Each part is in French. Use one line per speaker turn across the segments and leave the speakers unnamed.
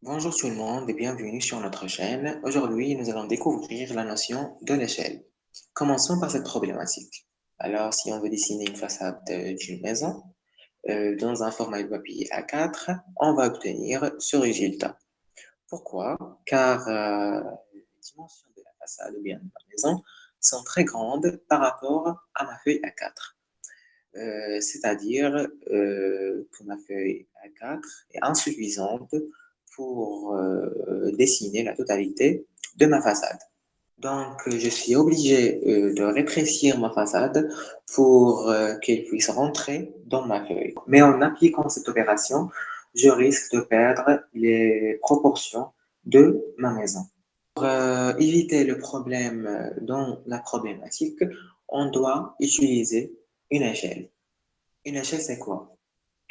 Bonjour tout le monde et bienvenue sur notre chaîne. Aujourd'hui, nous allons découvrir la notion de l'échelle. Commençons par cette problématique. Alors, si on veut dessiner une façade d'une maison dans un format de papier A4, on va obtenir ce résultat. Pourquoi? Car les dimensions de la façade ou bien de la maison sont très grandes par rapport à ma feuille A4. C'est-à-dire que ma feuille A4 est insuffisante pour dessiner la totalité de ma façade. Donc, je suis obligé de rétrécir ma façade pour qu'elle puisse rentrer dans ma feuille. Mais en appliquant cette opération, je risque de perdre les proportions de ma maison. Pour éviter le problème dans la problématique, on doit utiliser une échelle. Une échelle, c'est quoi?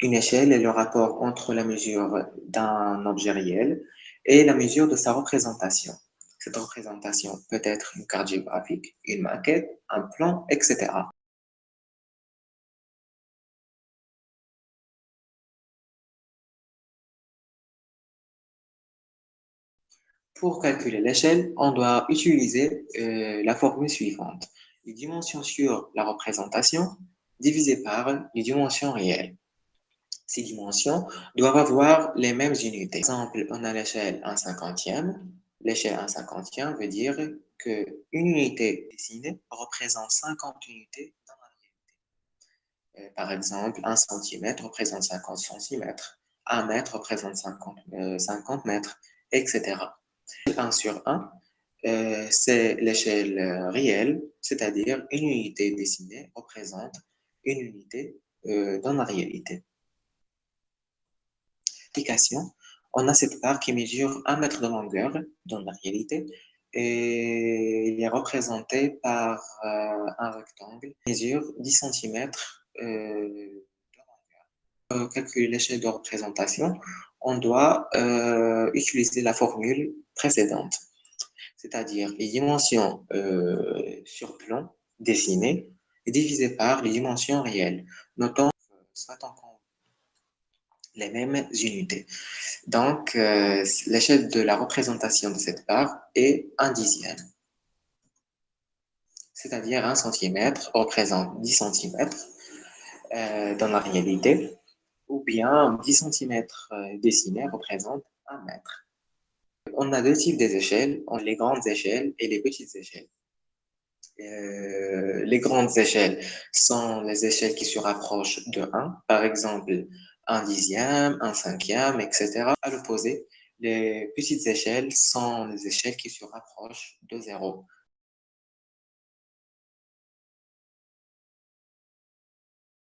Une échelle est le rapport entre la mesure d'un objet réel et la mesure de sa représentation. Cette représentation peut être une carte géographique, une maquette, un plan, etc. Pour calculer l'échelle, on doit utiliser la formule suivante. Les dimensions sur la représentation divisées par les dimensions réelles. Ces dimensions doivent avoir les mêmes unités. Par exemple, on a l'échelle 1/50. L'échelle 1/50 veut dire qu'une unité dessinée représente 50 unités dans la réalité. Par exemple, 1 centimètre représente 50 centimètres, 1 mètre représente 50 mètres, etc. 1 sur 1, c'est l'échelle réelle, c'est-à-dire une unité dessinée représente une unité dans la réalité. Application, on a cette barre qui mesure 1 mètre de longueur dans la réalité et il est représenté par un rectangle qui mesure 10 centimètres de longueur. Pour calculer l'échelle de représentation, on doit utiliser la formule précédente, c'est-à-dire les dimensions sur plan dessinées divisées par les dimensions réelles, notant soit en compte les mêmes unités. Donc, l'échelle de la représentation de cette barre est 1/10. C'est-à-dire 1 centimètre représente 10 centimètres dans la réalité, ou bien 10 centimètres dessinés représentent 1 mètre. On a deux types d'échelles, on a les grandes échelles et les petites échelles. Les grandes échelles sont les échelles qui se rapprochent de 1, par exemple 1/10, 1/5, etc. À l'opposé, les petites échelles sont les échelles qui se rapprochent de 0,